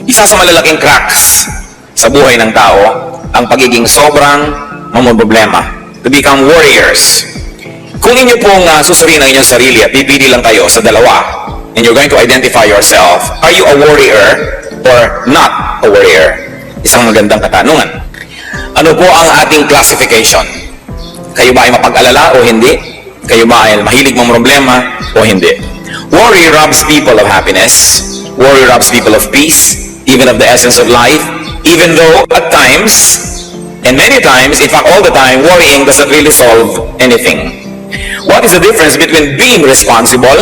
Isa sa malalaking cracks sa buhay ng tao, ang pagiging sobrang mamomroblema. To become warriors. Kung inyo pong susuriin ang inyong sarili at pipili lang kayo sa dalawa, and you're going to identify yourself, are you a warrior or not a warrior? Isang magandang katanungan. Ano po ang ating classification? Kayo ba ay mapag-alala o hindi? Kayo ba ay mahilig mong problema o hindi? Worry robs people of happiness. Worry robs people of peace, even of the essence of life, even though at times, and many times, in fact all the time, worrying doesn't really solve anything. What is the difference between being responsible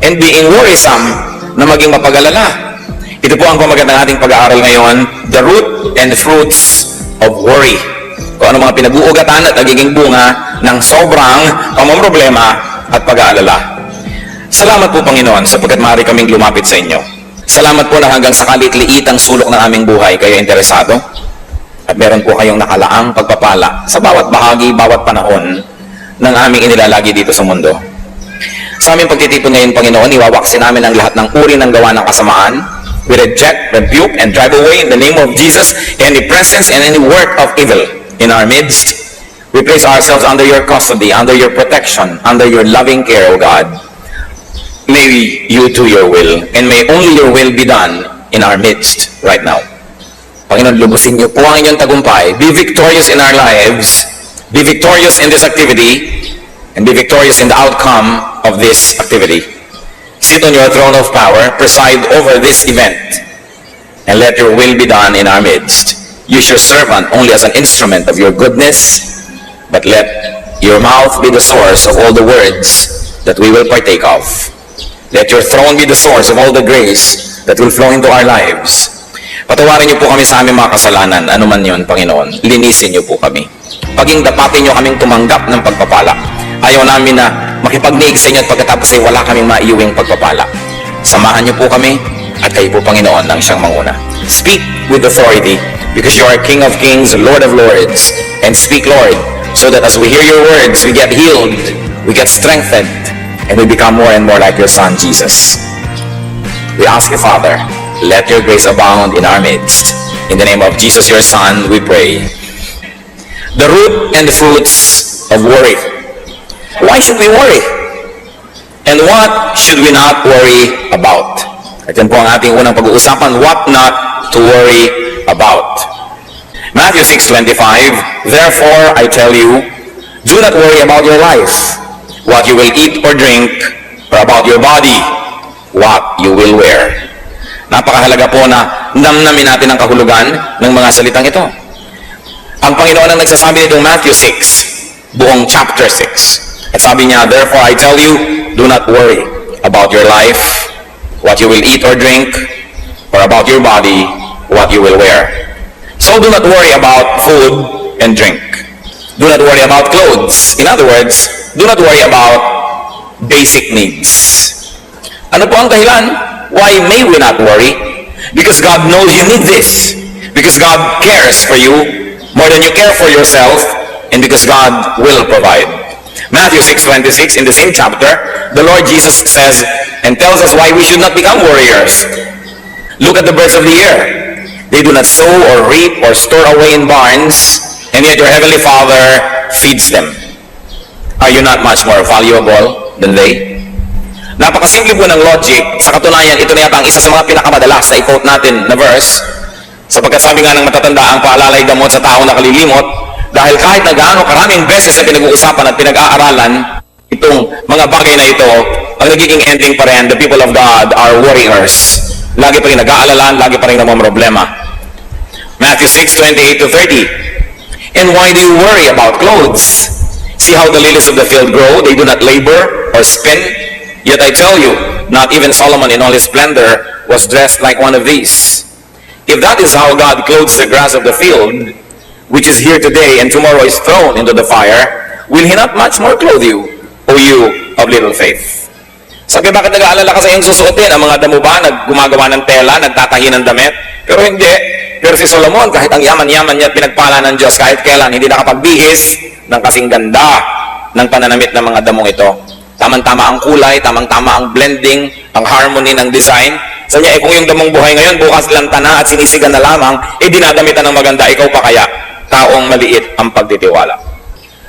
and being worrisome na maging mapag-alala? Ito po ang pamagat ng ating pag-aaral ngayon, the root and fruits of worry. Kung ano mga pinag-uugatan at nagiging bunga ng sobrang pamamroblema at pag-aalala. Salamat po Panginoon sapagkat maaari kaming lumapit sa inyo. Salamat po na hanggang sa kalit-liit ang sulok ng aming buhay kayo interesado. At meron po kayong nakalaang pagpapala sa bawat bahagi, bawat panahon ng aming inilalagi dito sa mundo. Sa aming pagtitipon ngayon, Panginoon, iwawaksin namin ang lahat ng uri ng gawa ng kasamaan. We reject, rebuke, and drive away in the name of Jesus any presence and any work of evil in our midst. We place ourselves under your custody, under your protection, under your loving care, O God. May you do your will, and may only your will be done in our midst right now. Panginoon, lubusin niyo po ang inyong tagumpay. Be victorious in our lives. Be victorious in this activity, and be victorious in the outcome of this activity. Sit on your throne of power, preside over this event, and let your will be done in our midst. Use your servant only as an instrument of your goodness, but let your mouth be the source of all the words that we will partake of. Let your throne be the source of all the grace that will flow into our lives. Patawarin niyo po kami sa aming mga kasalanan, ano man yun, Panginoon. Linisin niyo po kami. Paging dapatin niyo kaming tumanggap ng pagpapala. Ayaw namin na makipagniig sa inyo at pagkatapos ay wala kaming maiuwing pagpapala. Samahan niyo po kami at kayo po, Panginoon, ang siyang manguna. Speak with authority because you are King of Kings, Lord of Lords. And speak, Lord, so that as we hear your words, we get healed, we get strengthened, and we become more and more like your Son, Jesus. We ask you, Father, let your grace abound in our midst. In the name of Jesus, your Son, we pray. The root and the fruits of worry. Why should we worry? And what should we not worry about? At yan po ang ating unang pag-uusapan, what not to worry about. Matthew 6:25, therefore I tell you, do not worry about your life, what you will eat or drink, or about your body, what you will wear. Napakahalaga po na namnamin natin ang kahulugan ng mga salitang ito. Ang Panginoon ang nagsasabi nitong Matthew 6, buong chapter 6. At sabi niya, therefore I tell you, do not worry about your life, what you will eat or drink, or about your body, what you will wear. So do not worry about food and drink. Do not worry about clothes. In other words, do not worry about basic needs. Ano po ang dahilan? Why may we not worry? Because God knows you need this. Because God cares for you more than you care for yourself, and because God will provide. Matthew 6:26, in the same chapter, the Lord Jesus says and tells us why we should not become warriors. Look at the birds of the air. They do not sow or reap or store away in barns, and yet your heavenly Father feeds them. Are you not much more valuable than they? Napakasimple po ng logic. Sa katunayan, ito na yata ang isa sa mga pinakamadalas na i-quote natin na verse, sapagkat sabi nga ng matatanda, ang paalalay gamot sa tao na kalilimot. Dahil kahit na gaano karaming beses na pinag-uusapan at pinag-aaralan itong mga bagay na ito, ang nagiging ending pa rin, the people of God are warriors. Lagi pa rin nag-aalalan, lagi pa rin namamroblema. Matthew 6:28-30. And why do you worry about clothes? See how the lilies of the field grow, they do not labor or spin. Yet I tell you, not even Solomon in all his splendor was dressed like one of these. If that is how God clothes the grass of the field, which is here today and tomorrow is thrown into the fire, will He not much more clothe you, O you of little faith? Sabi, bakit nag-aalala ka sa iyong susuotin? Ang mga damo ba gumagawa ng tela, nagtatahi ng damit? Pero hindi. Pero si Solomon, kahit ang yaman-yaman niya at pinagpala ng Diyos, kahit kailan, hindi nakapagbihis ng kasing ganda ng pananamit ng mga damong ito. Tamang-tama ang kulay, tamang-tama ang blending, ang harmony ng design. Sabi niya, kung yung damong buhay ngayon, bukas lanta na at sinisigan na lamang, dinadamitan ng maganda, ikaw pa kaya, taong maliit ang pagtitiwala.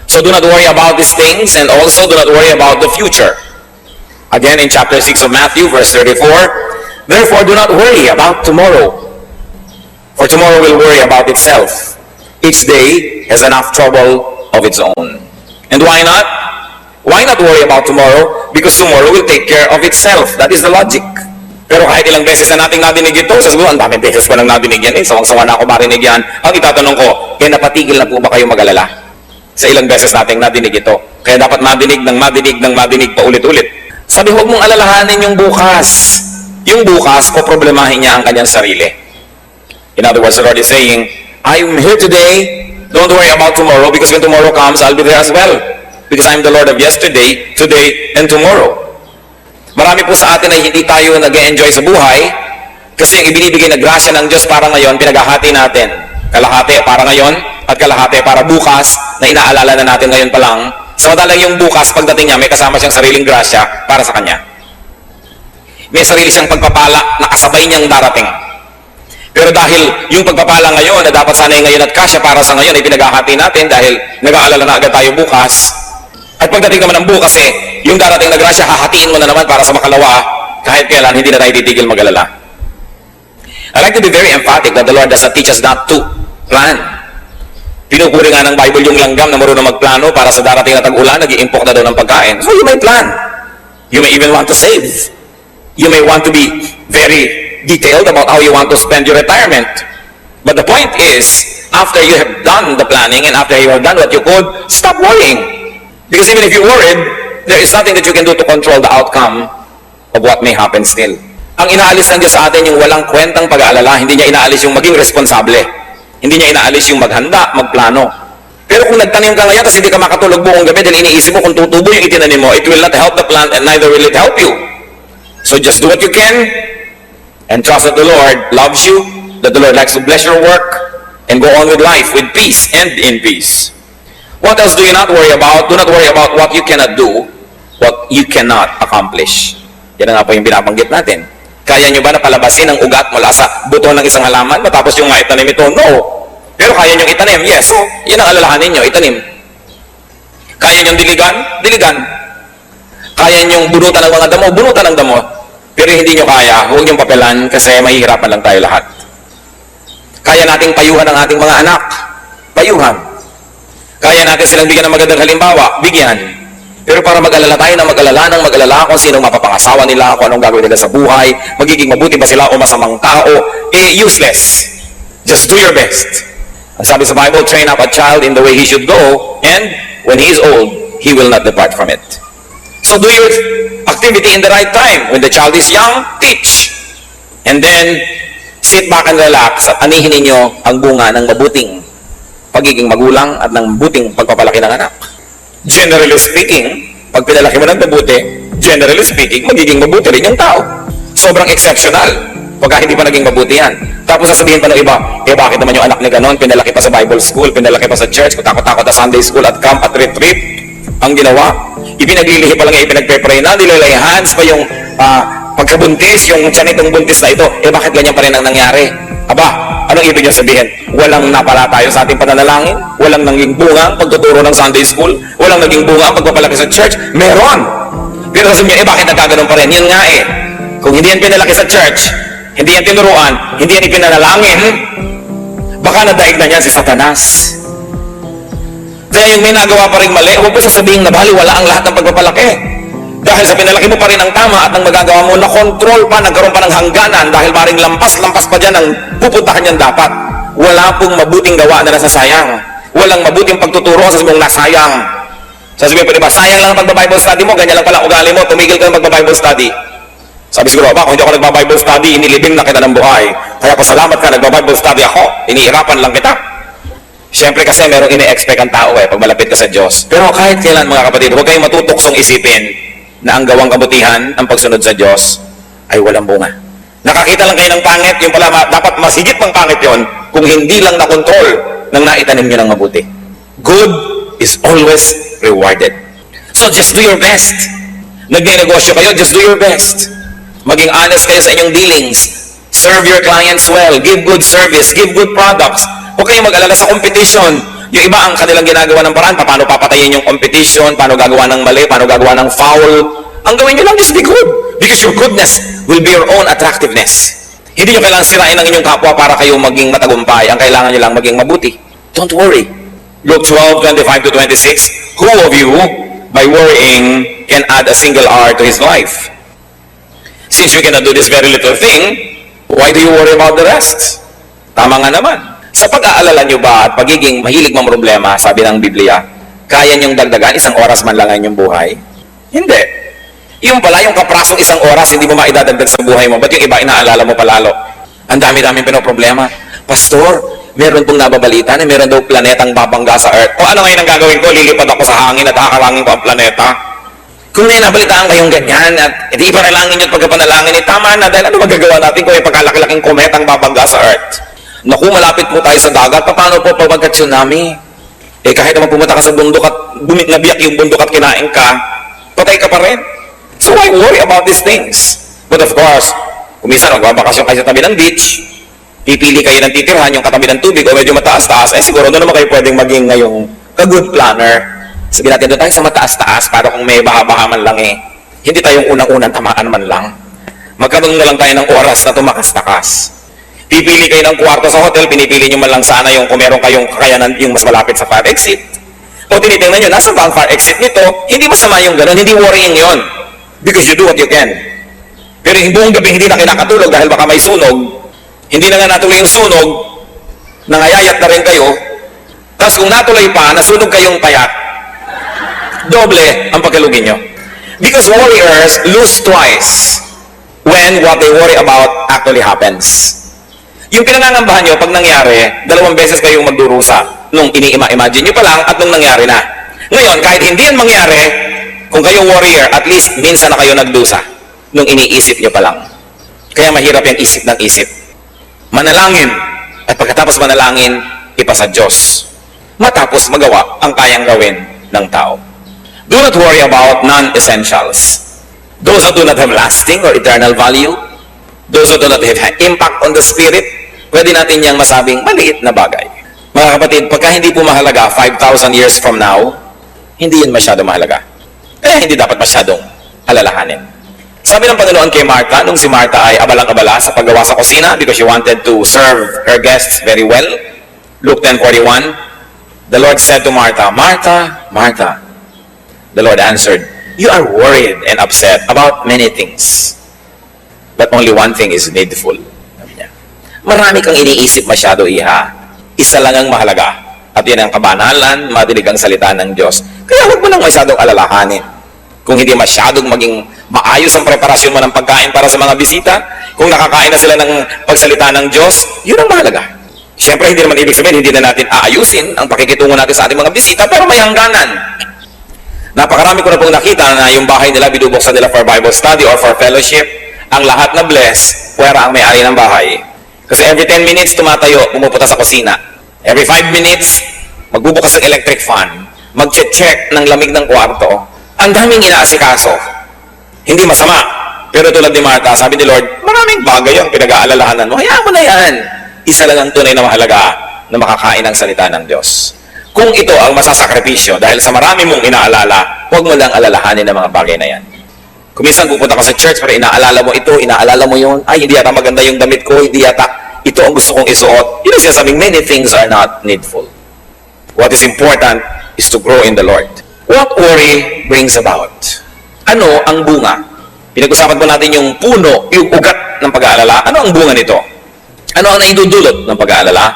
So do not worry about these things, and also do not worry about the future. Again, in chapter 6 of Matthew, verse 34, therefore do not worry about tomorrow, for tomorrow will worry about itself. Each day has enough trouble of its own. And why not? Why not worry about tomorrow? Because tomorrow will take care of itself. That is the logic. Pero kahit ilang beses na nating nadinig ito, sasabihin, ang daming beses ko nang nadinig yan, sawang-sawa na ako marinig yan. Ang itatanong ko, napatigil na po ba kayo mag-alala? Sa ilang beses nating nadinig ito. Kaya dapat madinig paulit-ulit. Sabi, huwag mong alalahanin yung bukas. Yung bukas, poproblemahin niya ang kanyang sarili. In other words, the Lord is saying, I'm here today, don't worry about tomorrow, because when tomorrow comes, I'll be there as well. Because I'm the Lord of yesterday, today, and tomorrow. Marami po sa atin ay hindi tayo nag-enjoy sa buhay kasi yung ibinibigay na grasya ng Diyos para ngayon, pinaghahati natin. Kalahati para ngayon at kalahati para bukas na inaalala na natin ngayon pa lang. Samantalang yung bukas, pagdating niya, may kasama siyang sariling grasya para sa Kanya. May sarili siyang pagpapala na kasabay niyang darating. Pero dahil yung pagpapala ngayon na dapat sanay ngayon at kasya para sa ngayon ay pinaghahati natin dahil nag-aalala na agad tayo bukas. At pagdating naman ng bukas yung darating na grasya, hahatiin mo na naman para sa makalawa, kahit kailan hindi na tayo titigil mag-alala. I like to be very emphatic that the Lord does not teach us not to plan. Pinupuri nga ng Bible yung langgam na marunong magplano para sa darating na tag-ulan, nag-iimpok na daw ng pagkain. So you may plan. You may even want to save. You may want to be very detailed about how you want to spend your retirement. But the point is, after you have done the planning and after you have done what you could, stop worrying. Because even if you're worried, there is nothing that you can do to control the outcome of what may happen still. Ang inaalis ng Diyos sa atin yung walang kwentang pag-aalala, hindi niya inaalis yung maging responsable. Hindi niya inaalis yung maghanda, magplano. Pero kung nagtanim ka ngayon kasi hindi ka makatulog buong gabi dahil iniisip mo kung tutubo yung itinanim mo, it will not help the plant and neither will it help you. So just do what you can and trust that the Lord loves you, that the Lord likes to bless your work, and go on with life with peace and in peace. What else do you not worry about? Do not worry about what you cannot do, what you cannot accomplish. Yan na nga po yung binabanggit natin. Kaya nyo ba na palabasin ang ugat mula sa buto ng isang halaman matapos yung nga itanim ito? No. Pero kaya nyo itanim? Yes. So, yun ang alalahanin nyo, itanim. Kaya nyo diligan? Diligan. Kaya nyo bunutan ng mga damo? Bunutan ng damo. Pero hindi nyo kaya, huwag nyo papelan kasi mahihirapan lang tayo lahat. Kaya nating payuhan ang ating mga anak? Payuhan. Kaya natin silang bigyan ng magandang halimbawa? Bigyan. Pero para mag-alala tayo na mag-alala kung sinong mapapangasawa nila, kung anong gagawin nila sa buhay, magiging mabuti ba sila o masamang tao, useless. Just do your best. Ang sabi sa Bible, train up a child in the way he should go, and when he is old, he will not depart from it. So do your activity in the right time. When the child is young, teach. And then, sit back and relax at anihin ninyo ang bunga ng mabuting pagiging magulang at ng mabuting pagpapalaki ng anak. Generally speaking, pag pinalaki mo ng mabuti, generally speaking, magiging mabuti rin yung tao. Sobrang exceptional pagka hindi pa naging mabuti yan. Tapos sasabihin pa ng iba, bakit naman yung anak ni ganon, pinalaki pa sa Bible school, pinalaki pa sa church, kutakot-takot sa Sunday school at camp at retreat. Ang ginawa, ipinaglilihi pa lang ipinagpe-pray na, nilalay hands pa yung pagkabuntis, yung tiyan itong buntis na ito, bakit ganyan pa rin ang nangyari? Aba, anong ibig niyo sabihin? Walang napala tayo sa ating pananalangin? Walang naging bunga ang pagtuturo ng Sunday school? Walang naging bunga ang pagpapalaki sa church? Meron! Pero sasabihin niyo, bakit nagkaganon pa rin? Yun nga kung hindi yan pinalaki sa church, hindi yan tinuruan, hindi yan ipinanalangin, baka nadaig na niyan si Satanas. Kaya yung may nagawa pa rin mali, huwag po sasabihin na baliwala ang lahat ng pagpapalaki. Dahil sa pinalaki mo pa rin ang tama at ang magagawa mo na control pa, nagkaroon pa ng hangganan dahil maring lampas pa dyan ang pupuntahan niyan dapat. Wala pong mabuting gawa na nasasayang. Walang mabuting pagtuturo sa mong nasayang. Sasabihin po diba, sayang lang ang pagba-Bible study mo, ganyan lang pala ugali mo, tumigil ka ng pagba-Bible study. Sabi siguro, kung hindi ako nagba-Bible study, inilibing na kita ng buhay. Kaya pasalamat ka, nagba-Bible study ako, iniirapan lang kita. Siyempre kasi merong ini-expect ang tao pag malapit ka sa Diyos. Pero kahit kailan mga kapatid, huwag kayong matutuksong isipin na ang gawang kabutihan, ang pagsunod sa Diyos, ay walang bunga. Nakakita lang kayo ng pangit, yung pala dapat mas higit pang pangit yon kung hindi lang na-control ng naitanim nyo ng mabuti. Good is always rewarded. So just do your best. Nagnenegosyo kayo, just do your best. Maging honest kayo sa inyong dealings. Serve your clients well. Give good service. Give good products. Huwag kayong mag-alala sa competition. Yung iba ang kanilang ginagawa ng paraan, paano papatayin yung competition, paano gagawa ng mali, paano gagawa ng foul. Ang gawin nyo lang, just be good. Because your goodness will be your own attractiveness. Hindi nyo kailangan sirain ang inyong kapwa para kayo maging matagumpay. Ang kailangan nyo lang maging mabuti. Don't worry. Luke 12:25-26, who of you, by worrying, can add a single hour to his life? Since we cannot do this very little thing, why do you worry about the rest? Tama nga naman. Sa pag-aalala nyo ba at pagiging mahilig mang problema, sabi ng Biblia, kaya nyong dagdagan isang oras man lang ang inyong buhay? Hindi. Yung pala, yung kaprasong isang oras, hindi mo maidadagdag sa buhay mo. Ba't yung iba inaalala mo palalo? Ang dami-daming pinoproblema. Pastor, meron pong nababalita na meron daw planetang babangga sa Earth. O ano ngayon ang gagawin ko? Lilipad ako sa hangin at hakarangin ko ang planeta? Kung may nabalitaan kayong ganyan at hindi ipanalangin nyo at pagkapanalangin, tama na dahil ano magagawa natin kung may pagkalaki-laking kometang babangga sa Earth? Naku, malapit po tayo sa dagat. Paano po pag magka-tsunami? Kahit naman pumunta ka sa bundok at nabiyak yung bundok at kinain ka, patay ka pa rin. So why worry about these things? But of course, kung minsan magbabakasyon kayo sa tabi ng beach, pipili kayo ng titirhan yung katabi ng tubig o medyo mataas-taas, siguro doon naman kayo pwedeng maging ngayong ka-good planner. Sabihin natin, doon tayo sa mataas-taas para kung may baha-baha man lang hindi tayong unang-unang tamaan man lang. Magkaroon na lang tayo ng oras na tumakas-takas. Pipili kayo ng kwarto sa hotel, pinipili nyo man lang sana yung kung meron kayong kakayanan yung mas malapit sa fire exit. O tinitingnan nyo, nasa ba ang fire exit nito? Hindi masama yung gano'n, hindi worrying yon. Because you do what you can. Pero yung buong gabi hindi na kinakatulog dahil baka may sunog, hindi na nga natuloy yung sunog, nangayayat na rin kayo, tapos kung natuloy pa, nasunog kayong payak, doble ang pagkalugin nyo. Because warriors lose twice when what they worry about actually happens. Yung pinangangambahan nyo, pag nangyari, 2 beses kayong magdurusa. Nung ini-imagine nyo pa lang at nung nangyari na. Ngayon, kahit hindi yan mangyari, kung kayong warrior, at least minsan na kayo nagdusa. Nung iniisip nyo pa lang. Kaya mahirap yung isip ng isip. Manalangin. At pagkatapos manalangin, ipasa Diyos. Matapos magawa ang kayang gawin ng tao. Do not worry about non-essentials. Those that do not have lasting or eternal value, those that do not have impact on the spirit, pwede natin niyang masabing maliit na bagay. Mga kapatid, pagka hindi po mahalaga 5,000 years from now, hindi yun masyado mahalaga. Kaya hindi dapat masyadong alalahanin. Sabi ng Panginoon kay Martha, nung si Martha ay abalang-abala sa paggawa sa kusina because she wanted to serve her guests very well, Luke 10:41, the Lord said to Martha, Martha, Martha, the Lord answered, you are worried and upset about many things, but only one thing is needful. Marami kang iniisip masyado, iha. Isa lang ang mahalaga. At yan ang kabanalan, madilig ang salita ng Diyos. Kaya huwag mo nang masyadong alalahanin. Kung hindi masyadong maging maayos ang preparasyon mo ng pagkain para sa mga bisita, kung nakakain na sila ng pagsalita ng Diyos, yun ang mahalaga. Siyempre, hindi naman ibig sabihin, hindi na natin aayusin ang pakikitungo natin sa ating mga bisita, pero may hangganan. Napakarami ko na pong nakita na yung bahay nila, binubuksan nila for Bible study or for fellowship. Ang lahat na bless, puwera ang may-ari ng bahay. Kasi every 10 minutes tumatayo, pumupunta sa kusina. Every 5 minutes, magbubukas ng electric fan. Mag-check ng lamig ng kwarto. Ang daming inaasikaso. Hindi masama. Pero tulad ni Martha, sabi ni Lord, maraming bagay ang pinag-aalalahanan mo. Hayaan mo na yan. Isa lang ang tunay na mahalaga na makakain ng salita ng Diyos. Kung ito ang masasakripisyo dahil sa marami mong inaalala, huwag mo lang alalahanin ang mga bagay na yan. Kung minsan pupunta ka sa church pero inaalala mo ito, inaalala mo yun, ay hindi yata maganda yung damit ko, hindi yata ito ang gusto kong isuot. Yun ang sinasabing, many things are not needful. What is important is to grow in the Lord. What worry brings about? Ano ang bunga? Pinag-usapan po natin yung puno, yung ugat ng pag-aalala. Ano ang bunga nito? Ano ang naidudulot ng pag-aalala?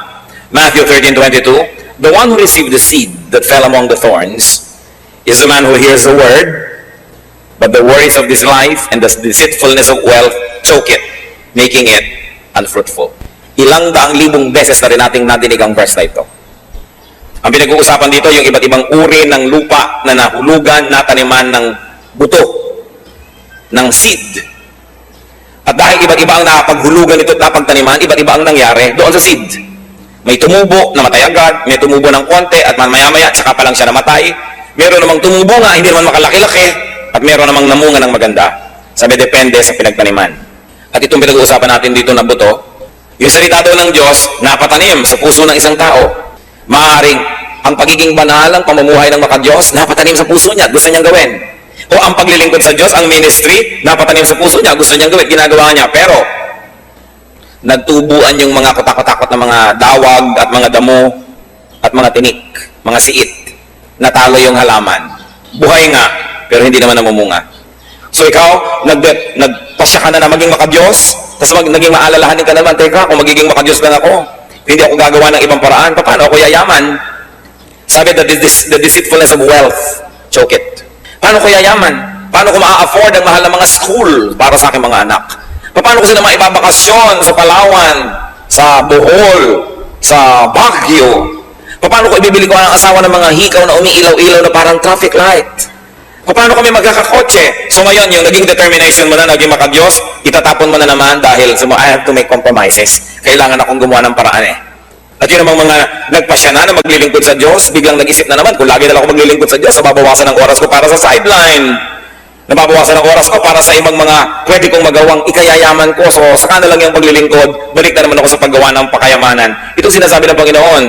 Matthew 13:22, the one who received the seed that fell among the thorns is the man who hears the word, but the worries of this life and the deceitfulness of wealth choke it, making it unfruitful. Ilang daang libong beses na rin nating nadinig ang verse na ito. Ang pinag-uusapan dito, yung iba't ibang uri ng lupa na nahulugan, nataniman ng buto, ng seed. At dahil iba't iba ang napaghulugan ito at napagtaniman, iba't iba ang nangyari doon sa seed. May tumubo, namatay agad, may tumubo ng konti, at maya-maya, tsaka pa lang siya namatay. Meron namang tumubo nga, hindi naman makalaki-laki, at meron namang namunga ng maganda. Sabi, depende sa pinagtaniman. At itong pinag-uusapan natin dito na buto, yung salita daw ng Diyos, napatanim sa puso ng isang tao. Maaaring ang pagiging banal, ang pamumuhay ng makadiyos, napatanim sa puso niya, gusto niyang gawin. O ang paglilingkod sa Diyos, ang ministry, napatanim sa puso niya, gusto niyang gawin, ginagawa niya. Pero, nagtubuan yung mga kutakot-takot na mga dawag at mga damo at mga tinik, mga siit. Natalo yung halaman. Buhay nga, pero hindi naman namumunga. So ikaw, nagpasya ka na maging makadiyos, tapos naging maalalahanin ka naman, teka, kung magiging makadiyos lang ako, hindi ako gagawa ng ibang paraan, paano ako yayaman? Sabi, the deceitfulness of wealth, choke it. Paano ko yayaman? Paano ko ma-afford ang mahal na mga school para sa aking mga anak? Paano ko sila maibabakasyon sa Palawan, sa Bohol, sa Baguio? Paano ko ibibili ko ang asawa ng mga hikaw na umiilaw-ilaw na parang traffic light? Paano kami magkakakotse? So ngayon, yung naging determination mo na, naging makadiyos, itatapon mo na naman dahil I have to make compromises. Kailangan akong gumawa ng paraan eh. At yun namang mga nagpasya na maglilingkod sa Diyos, biglang nag-isip na naman, kung lagi na lang ako maglilingkod sa Diyos, nababawasan ang oras ko para sa sideline. Nababawasan ang oras ko para sa ibang mga pwede kong magawang ikayayaman ko. So saka na lang yung paglilingkod, balik na naman ako sa paggawa ng pakayamanan. Itong sinasabi ng Panginoon,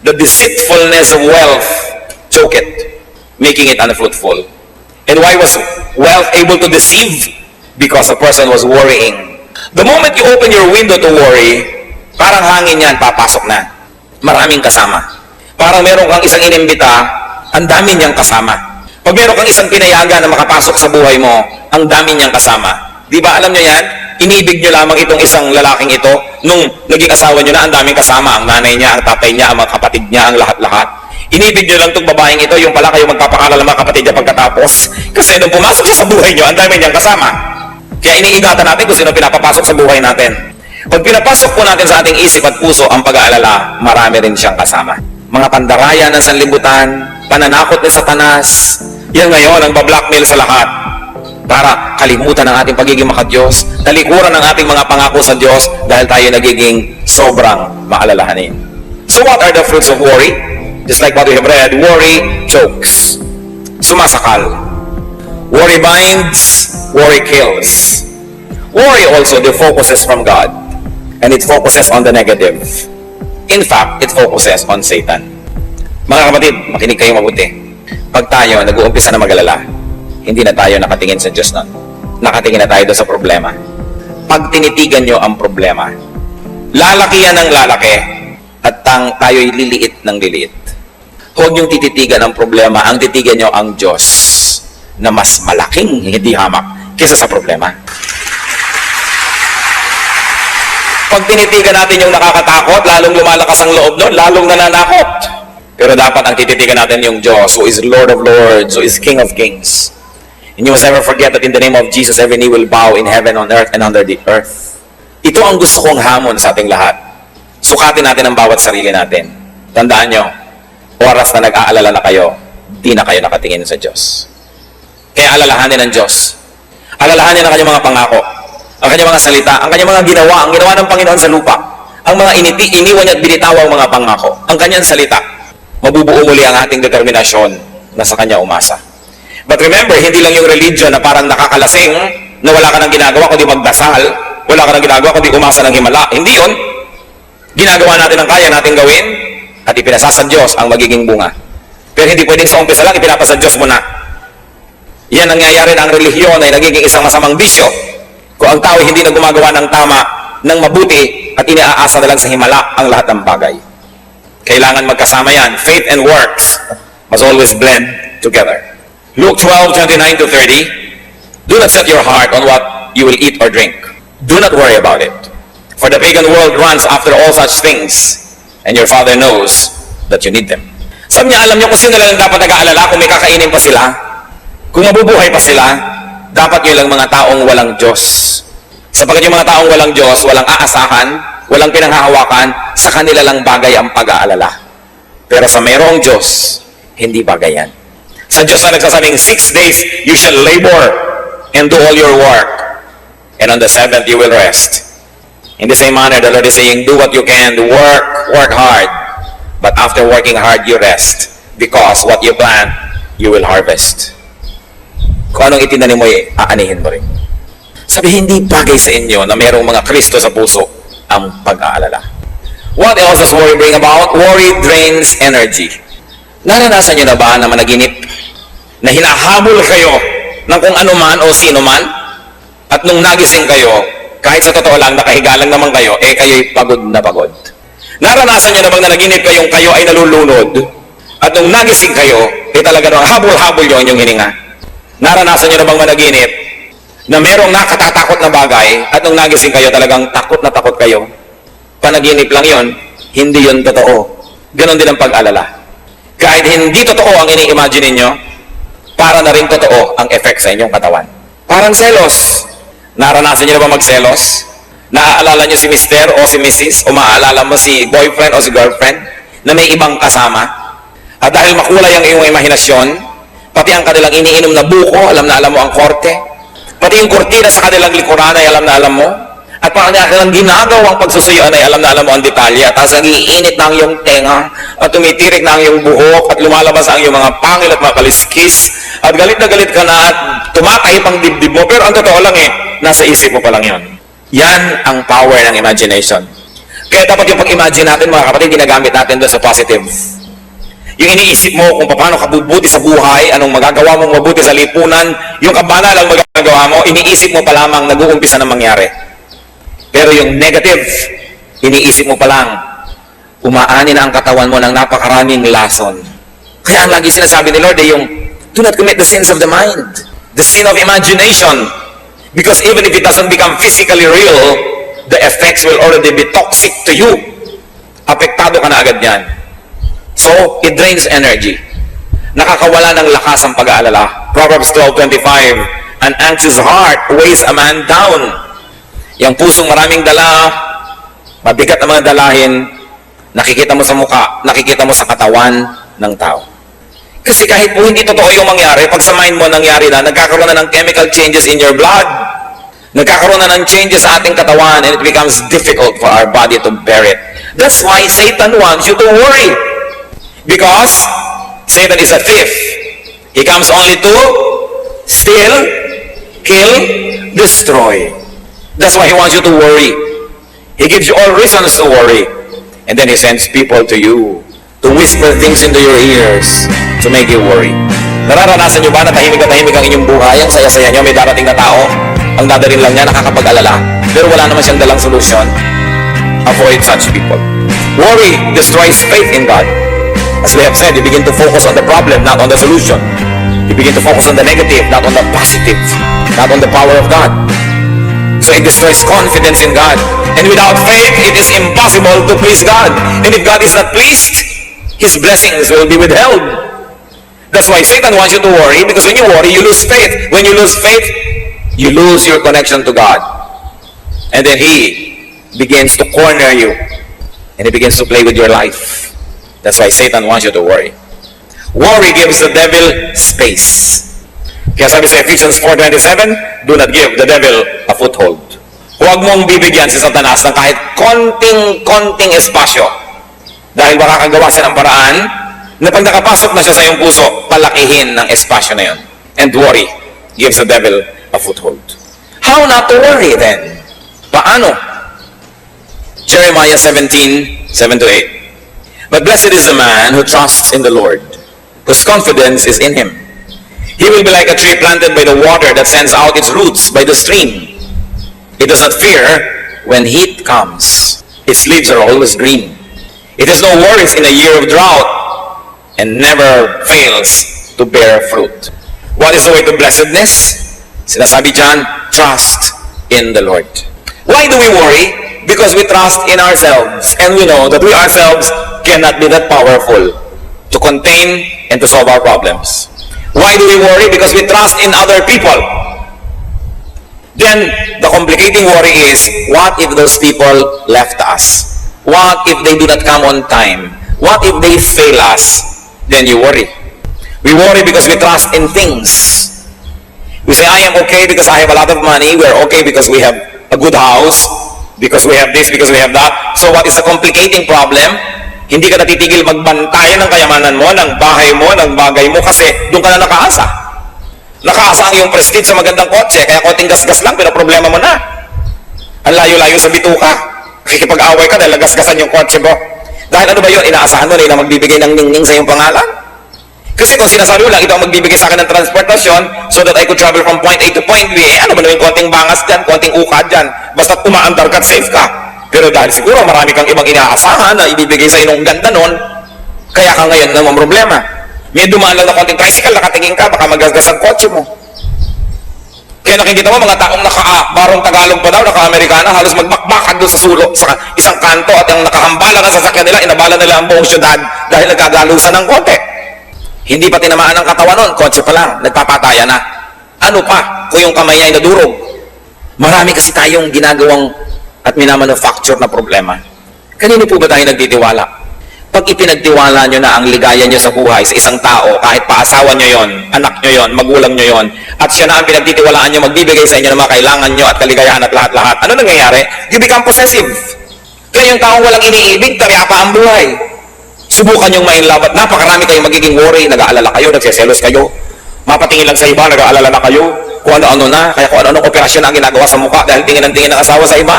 the deceitfulness of wealth, choke it, making it unfruitful. And why was wealth able to deceive? Because a person was worrying. The moment you open your window to worry, parang hangin yan, papasok na. Maraming kasama. Parang meron kang isang inimbita, ang dami niyang kasama. Pag meron kang isang pinayagan na makapasok sa buhay mo, ang dami niyang kasama. Di ba alam niyo yan? Inibig niyo lamang itong isang lalaking ito, nung naging asawa niyo na, ang daming kasama. Ang nanay niya, ang tatay niya, ang mga kapatid niya, ang lahat-lahat. Inibig nyo lang itong babaeng ito, yung pala kayo magpapakala ng mga kapatid niya pagkatapos. Kasi nung pumasok siya sa buhay nyo, ang dami niyang kasama. Kaya iniingatan natin kung sino pinapapasok sa buhay natin. Pag pinapasok po natin sa ating isip at puso ang pag-aalala, marami rin siyang kasama. Mga pandaraya ng sanlibutan, pananakot ni Satanas, yan ngayon ang bablockmail sa lahat. Para kalimutan ang ating pagiging makadiyos, talikuran ang ating mga pangako sa Diyos dahil tayo nagiging sobrang maalalahanin. So what are the fruits of worry? Just like what we have read, worry chokes. Sumasakal. Worry binds, worry kills. Worry also defocuses from God. And it focuses on the negative. In fact, it focuses on Satan. Mga kapatid, makinig kayo mabuti. Pag tayo nag-uumpisa na mag-alala, hindi na tayo nakatingin sa Diyos nun. Nakatingin na tayo doon sa problema. Pag tinitigan nyo ang problema, lalaki yan ng lalaki at tayo'y liliit ng liliit. Huwag niyong tititigan ang problema, ang titigan niyo ang Diyos na mas malaking hindi hamak kaysa sa problema. Pag tinitigan natin yung nakakatakot, lalong lumalakas ang loob nun, lalong nananakot. Pero dapat ang tititigan natin yung Diyos, who is Lord of Lords, who is King of Kings. And you must never forget that in the name of Jesus, every knee will bow in heaven, on earth, and under the earth. Ito ang gusto kong hamon sa ating lahat. Sukatin natin ang bawat sarili natin. Tandaan nyo, oras na nag-aalala na kayo, di na kayo nakatingin sa Diyos. Kaya alalahanin ng Diyos. Alalahanin ang kanyang mga pangako, ang kanyang mga salita, ang kanyang mga ginawa, ang ginawa ng Panginoon sa lupa, ang mga iniwan niya at binitawang mga pangako, ang kanyang salita. Mabubuo muli ang ating determinasyon na sa kanya umasa. But remember, hindi lang yung religion na parang nakakalasing, na wala ka nang ginagawa kundi magdasal, wala ka nang ginagawa kundi umasa ng himala. Hindi yun. Ginagawa natin ang kaya natin gawin, at ipinasa sa Diyos ang magiging bunga. Pero hindi pwedeng sa umpisa lang, ipinapasa sa Diyos mo na. Yan ang nangyayari na ang relihiyon ay nagiging isang masamang bisyo. Kung ang tao hindi na gumagawa ng tama, ng mabuti, at iniaasa na lang sa himala ang lahat ng bagay. Kailangan magkasama yan. Faith and works must always blend together. Luke 12:29-30, do not set your heart on what you will eat or drink. Do not worry about it. For the pagan world runs after all such things, and your Father knows that you need them. Sabi niya, alam niyo kung sino lang dapat nag-aalala kung may kakainin pa sila, kung mabubuhay pa sila, dapat yun lang mga taong walang Diyos. Sapagkat yung mga taong walang Diyos, walang aasahan, walang pinanghahawakan, sa kanila lang bagay ang pag-aalala. Pero sa mayroong Diyos, hindi bagay yan. Sa Diyos na nagsasabing, 6 days you shall labor and do all your work, and on the 7th you will rest. In the same manner, the Lord is saying, do what you can, work hard. But after working hard, you rest. Because what you plant, you will harvest. Kung anong itinanim mo, aanihin mo rin. Sabi, hindi bagay sa inyo na mayroong mga Kristo sa puso ang pag-aalala. What else does worry bring about? Worry drains energy. Naranasan niyo na ba na managinip na hinahabol kayo ng kung ano man o sino man? At nung nagising kayo, kahit sa totoo lang, nakahiga lang naman kayo, kayo'y pagod na pagod. Naranasan niyo na bang nanaginip kayong kayo ay nalulunod? At nung nagising kayo, talaga nung habol-habol yung inyong hininga. Naranasan niyo na bang managinip na merong nakatatakot na bagay at nung nagising kayo talagang takot na takot kayo? Panaginip lang yon, hindi yon totoo. Ganon din ang pag-alala. Kahit hindi totoo ang ini-imagine ninyo, para na rin totoo ang effect sa inyong katawan. Parang selos. Naranasan niyo na ba magselos? Naaalala niyo si Mr. o si Mrs. o maaalala mo si boyfriend o si girlfriend na may ibang kasama? At dahil makulay ang iyong imahinasyon, pati ang kanilang iniinom na buko, alam na alam mo ang korte, pati yung kortina sa kanilang likuran ay alam na alam mo, at parang kanilang ginagawang pagsusuyuan ay alam na alam mo ang detalye, at tapos nagiinit na ang iyong tenga, at tumitirik na ang iyong buhok, at lumalabas ang iyong mga pangil at mga kaliskis, at galit na galit ka na, at tumatahip ang dibdib mo, pero ang totoo lang nasa isip mo pa lang yon. Yan ang power ng imagination. Kaya dapat yung pag-imagine natin, mga kapatid, ginagamit natin doon sa positive. Yung iniisip mo kung paano ka bubuti sa buhay, anong magagawa mong mabuti sa lipunan, yung kabanal ang magagawa mo, iniisip mo pa lamang nag-uumpisa na mangyari. Pero yung negative, iniisip mo pa lang, umaani na ang katawan mo ng napakaraming lason. Kaya ang lagi sinasabi ni Lord yung, do not commit the sins of the mind, the sin of imagination. Because even if it doesn't become physically real, the effects will already be toxic to you. Apektado ka na agad yan. So, it drains energy. Nakakawala ng lakas ang pag-aalala. Proverbs 12:25, an anxious heart weighs a man down. Yung pusong maraming dala, mabigat na mga dalahin, nakikita mo sa mukha, nakikita mo sa katawan ng tao. Kasi kahit po hindi totoo yung mangyari, pag sa mind mo nangyari na, nagkakaroon na ng chemical changes in your blood, nagkakaroon na ng changes sa ating katawan, and it becomes difficult for our body to bear it. That's why Satan wants you to worry. Because Satan is a thief. He comes only to steal, kill, destroy. That's why he wants you to worry. He gives you all reasons to worry. And then he sends people to you to whisper things into your ears to make you worry. Nararanasan nyo ba na tahimik ang inyong buhay? Ang saya-saya nyo, may darating na tao, ang dadarin lang niya, nakakapag-alala, pero wala naman siyang dalang solusyon. Avoid such people. Worry destroys faith in God. As we have said, you begin to focus on the problem, not on the solution. You begin to focus on the negative, not on the positive, not on the power of God. So it destroys confidence in God. And without faith, it is impossible to please God. And if God is not pleased, His blessings will be withheld. That's why Satan wants you to worry, because when you worry, you lose faith. When you lose faith, you lose your connection to God. And then he begins to corner you. And he begins to play with your life. That's why Satan wants you to worry. Worry gives the devil space. Kaya sabi sa Ephesians 4:27, do not give the devil a foothold. Huwag mong bibigyan si Satanas ng kahit konting espasyo. Dahil makakagawa siya ng paraan na pag nakapasok na siya sa iyong puso, palakihin ng espasyo na yun. And worry gives the devil a foothold. How not to worry then? Paano? Jeremiah 17:7-8. But blessed is the man who trusts in the Lord, whose confidence is in Him. He will be like a tree planted by the water that sends out its roots by the stream. It does not fear when heat comes. Its leaves are always green. It has no worries in a year of drought and never fails to bear fruit. What is the way to blessedness? Sinasabi dyan, trust in the Lord. Why do we worry? Because we trust in ourselves, and we know that we ourselves cannot be that powerful to contain and to solve our problems. Why do we worry? Because we trust in other people. Then, the complicating worry is, what if those people left us? What if they do not come on time? What if they fail us? Then you worry. We worry because we trust in things. We say, I am okay because I have a lot of money. We are okay because we have a good house. Because we have this, because we have that. So what is the complicating problem? Hindi ka natitigil magbantayan ng kayamanan mo, ng bahay mo, ng bagay mo, kasi doon ka na nakaasa. Nakaasa ang iyong prestige sa magandang kotse, kaya konting gasgas lang, pero problema mo na. Ang layo-layo sa bituka. Kikipag-away ka dahil nagasgasan yung kotse mo. Dahil ano ba yun? Inaasahan mo na yun ang magbibigay ng ningning sa iyong pangalan? Kasi kung sinasabi mo lang, ito ang magbibigay sa akin ng transportasyon so that I could travel from point A to point B, ano ba naman konting bangas dyan, konting ukad dyan, basta umaandar ka at safe ka. Pero dahil siguro marami kang ibang inaasahan na ibibigay sa inong ganda nun, kaya ka ngayon naman problema. May dumaan lang na konting tricycle, nakatingin ka, baka magasgas ang kotse mo. Kaya nakikita mo mga taong barong Tagalog pa daw, naka-Amerikana, halos magbakbakad doon sa sulok, sa isang kanto, at ang nakahambala ng sasakyan nila, inabala nila ang buong syudad dahil nagkagalusan ng konti. Hindi pa tinamaan ang katawan nun, kotse pa lang, nagpapataya na. Ano pa kung yung kamay niya ay nadurog? Marami kasi tayong ginagawang at minamanufacture na problema. Kanino po ba tayo nagtitiwala? Pag ipinagtiwala nyo na ang ligaya nyo sa buhay sa isang tao, kahit pa asawa nyo yon, anak nyo yon, magulang nyo yon, at siya na ang pinagtitiwalaan nyo, magbibigay sa inyo ng mga kailangan nyo at kaligayahan at lahat-lahat, ano nangyayari? You become possessive. Kaya yung taong walang iniibig, taryapa ang buhay. Subukan yung ma-in love at napakarami kayong magiging worry, nag-aalala kayo, nagseselos kayo, mapatingin lang sa iba, nag-aalala na kayo, kung ano-ano na, kaya kung ano-anong operasyon na ang ginagawa sa mukha dahil tingin ng tingin ng asawa sa iba.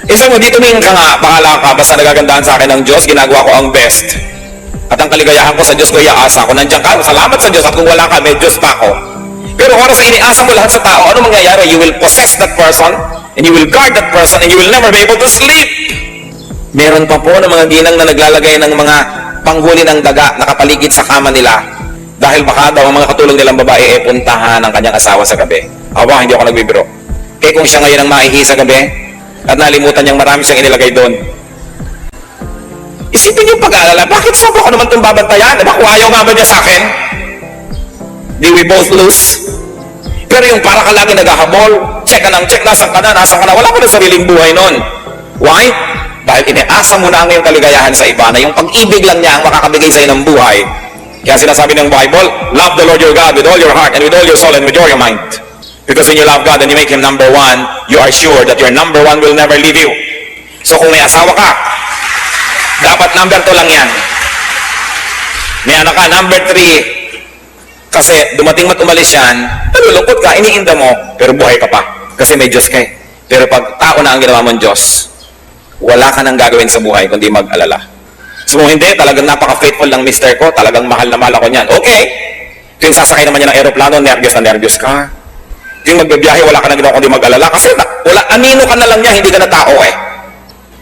Isa mo, dito tumingin ka nga, bahala ka, basta nagagandahan sa akin ng Diyos, ginagawa ko ang best. At ang kaligayahan ko sa Diyos ko, iaasa ko, nandiyan ka, salamat sa Diyos, at kung wala ka, may Diyos pa ako. Pero oras na iniasa mo lahat sa tao, ano mangyayari? You will possess that person, and you will guard that person, and you will never be able to sleep. Meron pa po ng mga ginang na naglalagay ng mga panghuli ng daga nakapaligid sa kama nila dahil baka daw ang mga katulong nilang babae puntahan ng kanyang asawa sa gabi. Aba, hindi ako nagbibiro. Kaya kung siya ngayon ang maihi sa gabi at nalimutan niyang marami siyang inilagay doon, isipin niyo pag-aalala, bakit sobra ko naman itong babantayan? Diba, kung ayaw nga ba niya sa akin? Di we both lose? Pero yung para ka lagi naghahabol, check ka ng check, nasan ka na, wala ka na sariling buhay noon. Why? Dahil iniasa mo na ang iyong kaligayahan sa iba na yung pag-ibig lang niya ang makakabigay sa iyo ng buhay. Kaya sinasabi ng Bible, love the Lord your God with all your heart and with all your soul and with all your mind. Because when you love God and you make Him number one, you are sure that your number one will never leave you. So kung may asawa ka, dapat number 2 lang yan. May anak ka, number 3. Kasi dumating mat umalis yan, nalulungkot ka, iniinda mo, pero buhay ka pa. Kasi may Diyos ka eh. Pero pag tao na ang ginawa mong Diyos, wala ka nang gagawin sa buhay kundi mag-alala. So hindi, talagang napaka-faithful ng mister ko, talagang mahal na mahal ako niyan. Okay. Kung sasakay naman niya ng aeroplano, nervyos na nervyos ka. Kung magbibiyahe, wala ka nang ginawa kundi mag-alala. Kasi wala, anino ka na lang niya, hindi ka na tao eh.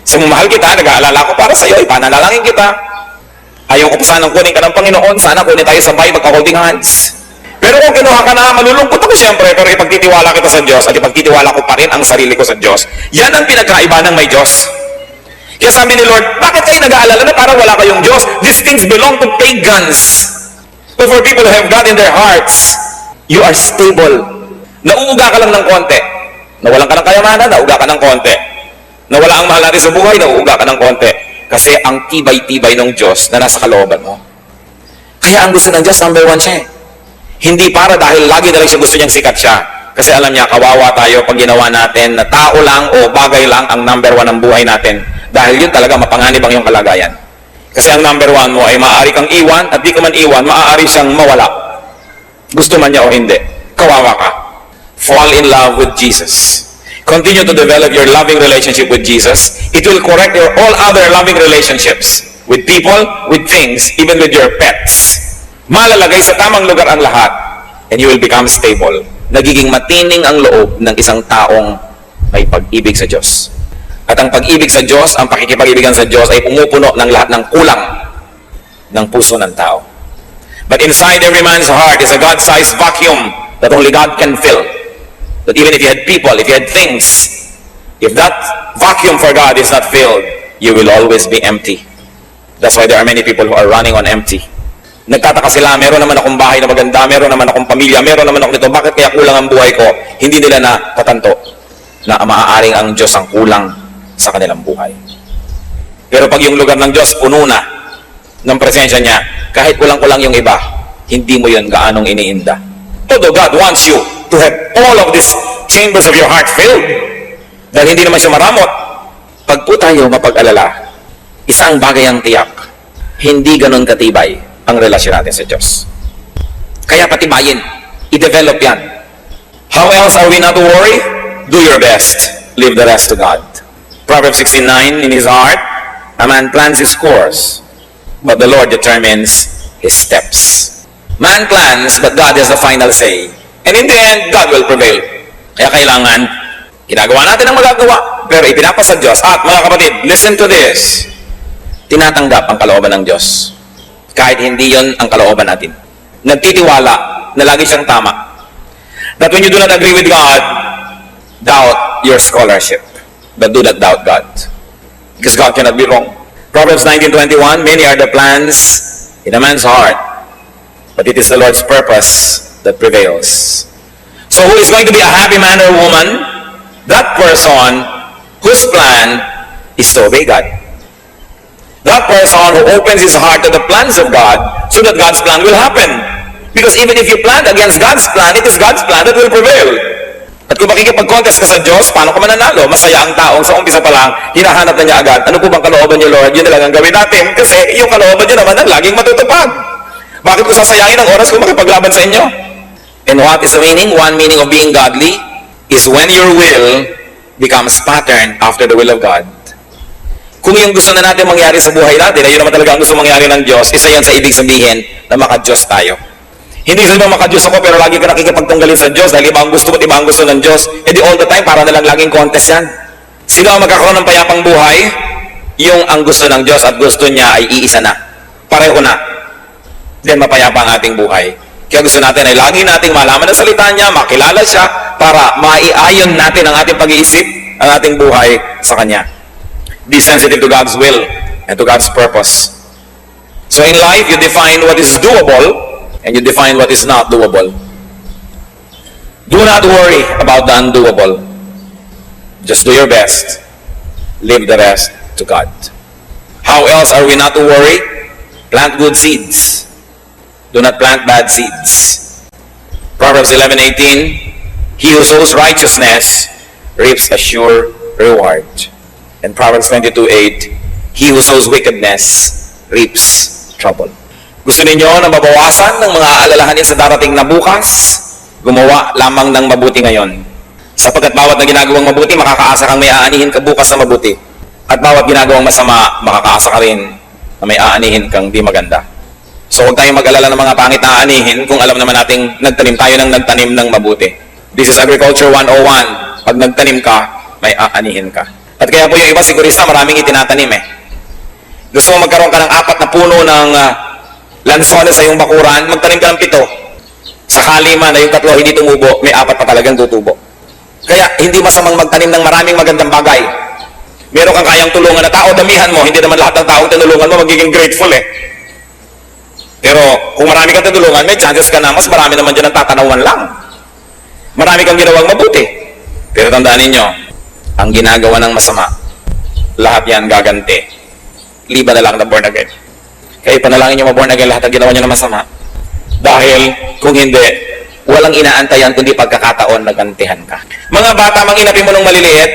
So mahal kita, nag-aalala ko para sa iyo, ipananalangin kita. Ayaw ko pa sanang kunin ka ng Panginoon, sana kunin tayo sabay, magka-holding hands. Pero kung kinuha ka na, malulungkot ako siyempre, pero ipagtitiwala kita sa Diyos at ipagtitiwala ko pa rin ang sarili ko sa Diyos. Yan ang pinagkaiba ng may Diyos. Kaya sabi ni Lord, bakit kayo nag-aalala na parang wala kayong Diyos? These things belong to pagans. But for people who have God in their hearts, you are stable. Nauuga ka lang ng konti. Nawalan ka ng kayamanan, nauuga ka ng konti. Nawala ang mahal natin sa buhay, nauuga ka ng konti. Kasi ang tibay-tibay ng Diyos na nasa kalooban mo. Kaya ang gusto ng Diyos, number 1 siya eh. Hindi para dahil lagi na lang siya gusto niyang sikat siya. Kasi alam niya, kawawa tayo pag ginawa natin na tao lang o bagay lang ang number 1 ng buhay natin. Dahil yun talaga mapanganib ang iyong kalagayan. Kasi ang number 1 mo ay maaari kang iwan at di ka man iwan, maaari siyang mawala. Gusto man niya o hindi. Kawawa ka. Fall in love with Jesus. Continue to develop your loving relationship with Jesus. It will correct your all other loving relationships. With people, with things, even with your pets. Malalagay sa tamang lugar ang lahat. And you will become stable. Nagiging matining ang loob ng isang taong may pag-ibig sa Diyos. At ang pag-ibig sa Diyos, ang pakikipag-ibigan sa Diyos ay pumupuno ng lahat ng kulang ng puso ng tao. But inside every man's heart is a God-sized vacuum that only God can fill. That even if you had people, if you had things, if that vacuum for God is not filled, you will always be empty. That's why there are many people who are running on empty. Nagtataka sila, meron naman akong bahay na maganda, meron naman akong pamilya, meron naman ako nito, bakit kaya kulang ang buhay ko? Hindi nila na tatanto na maaaring ang Diyos ang kulang sa kanilang buhay. Pero pag yung lugar ng Diyos puno na ng presensya niya, kahit kulang-kulang yung iba, hindi mo yun gaanong iniinda. Although God wants you to have all of these chambers of your heart filled, dahil hindi naman siya maramot. Pag po tayo mapag-alala, isang bagay ang tiyak, hindi ganon katibay ang relasyon natin sa Diyos. Kaya patibayin. I-develop yan. How else are we not to worry? Do your best. Leave the rest to God. Proverbs 16:9, in his heart, a man plans his course, but the Lord determines his steps. Man plans, but God has the final say. And in the end, God will prevail. Kaya kailangan, ginagawa natin ang magagawa, pero ipinapasa Diyos. At mga kapatid, listen to this. Tinatanggap ang kalooban ng Diyos. Kahit hindi yon ang kalooban natin. Nagtitiwala na lagi siyang tama. That when you do not agree with God, doubt your scholarship. But do not doubt God. Because God cannot be wrong. Proverbs 19:21, many are the plans in a man's heart, but it is the Lord's purpose that prevails. So who is going to be a happy man or woman? That person whose plan is to obey God. That person who opens his heart to the plans of God so that God's plan will happen. Because even if you plan against God's plan, it is God's plan that will prevail. At kung makikipag-contest ka sa Diyos, paano ka mananalo? Masaya ang taong sa umpisa pa lang, hinahanap na niya agad. Ano po bang kalooban niyo, Lord? Yun na lang ang gawin natin. Kasi yung kalooban niyo naman ang laging matutupad. Bakit ko sasayangin ang oras kung makipaglaban sa inyo? And what is the meaning? One meaning of being godly is when your will becomes patterned after the will of God. Kung yung gusto na natin mangyari sa buhay natin, ay yun naman talaga ang gusto mangyari ng Diyos, isa yan sa ibig sabihin na maka-Diyos tayo. Hindi sa ibang maka-Diyos ako, pero lagi ka nakikipagtanggalin sa Diyos dahil iba ang gusto mo at iba ang gusto ng Diyos. E di all the time, para na lang laging contest yan. Sino ang magkakaroon ng payapang buhay? Yung ang gusto ng Diyos at gusto niya ay iisa na. Pareho na. Then mapayapa ang ating buhay. Kaya gusto natin ay lagi nating malaman ang salita niya, makilala siya, para maiayon natin ang ating pag-iisip, ang ating buhay sa Kanya. Be sensitive to God's will and to God's purpose. So in life, you define what is doable and you define what is not doable. Do not worry about the undoable. Just do your best. Leave the rest to God. How else are we not to worry? Plant good seeds. Do not plant bad seeds. Proverbs 11:18, he who sows righteousness reaps a sure reward. And Proverbs 22:8, he who sows wickedness reaps trouble. Gusto ninyo na mabawasan ng mga aalalahanin sa darating na bukas? Gumawa lamang ng mabuti ngayon. Sapagkat bawat na ginagawang mabuti, makakaasa kang may aanihin ka bukas na mabuti. At bawat ginagawang masama, makakaasa ka rin na may aanihin kang di maganda. So huwag tayong mag-alala ng mga pangit na aanihin kung alam naman nating nagtanim tayo ng nagtanim ng mabuti. This is Agriculture 101. Pag nagtanim ka, may aanihin ka. At kaya po yung iba sigurista, maraming itinatanim eh. Gusto mo magkaroon ka ng 4 na puno ng lansones sa iyong bakuran, magtanim ka ng 7. Sakali man na yung 3 hindi tumubo, may 4 pa talagang tutubo. Kaya hindi masamang magtanim ng maraming magandang bagay. Meron kang kayang tulungan na tao, damihan mo, hindi naman lahat ng taong tinulungan mo magiging grateful eh. Pero kung marami kang tinulungan, may chances ka na mas marami naman dyan ang tatanawan lang. Marami kang ginawang mabuti. Pero tandaan ninyo, ang ginagawa ng masama, lahat yan gaganti. Liba na lang na born again. Kaya panalangin nyo ma-born again lahat ang ginawa nyo na masama. Dahil kung hindi, walang inaantayan kundi pagkakataon na gantihan ka. Mga bata, manginapin mo ng maliliit,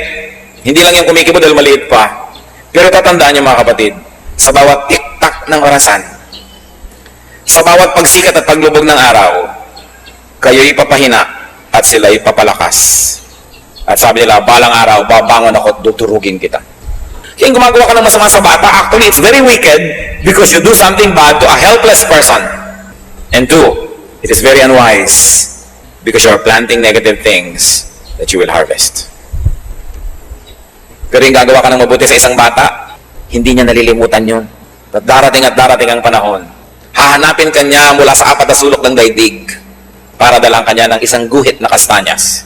hindi lang yung kumikibo dahil maliit pa. Pero tatandaan nyo mga kapatid, sa bawat tiktak ng orasan, sa bawat pagsikat at paglubog ng araw, kayo'y papahina at sila'y papalakas. At sabi nila, balang araw, babangon ako at tuturugin kita. Kaya gumagawa ka ng masama sa bata, actually, it's very wicked because you do something bad to a helpless person. And 2, it is very unwise because you are planting negative things that you will harvest. Pero yung gagawa ka ng mabuti sa isang bata, hindi niya nalilimutan yun. At darating ang panahon, hahanapin ka niya mula sa 4 na sulok ng daigdig para dalang kanya ng isang guhit na kastanyas.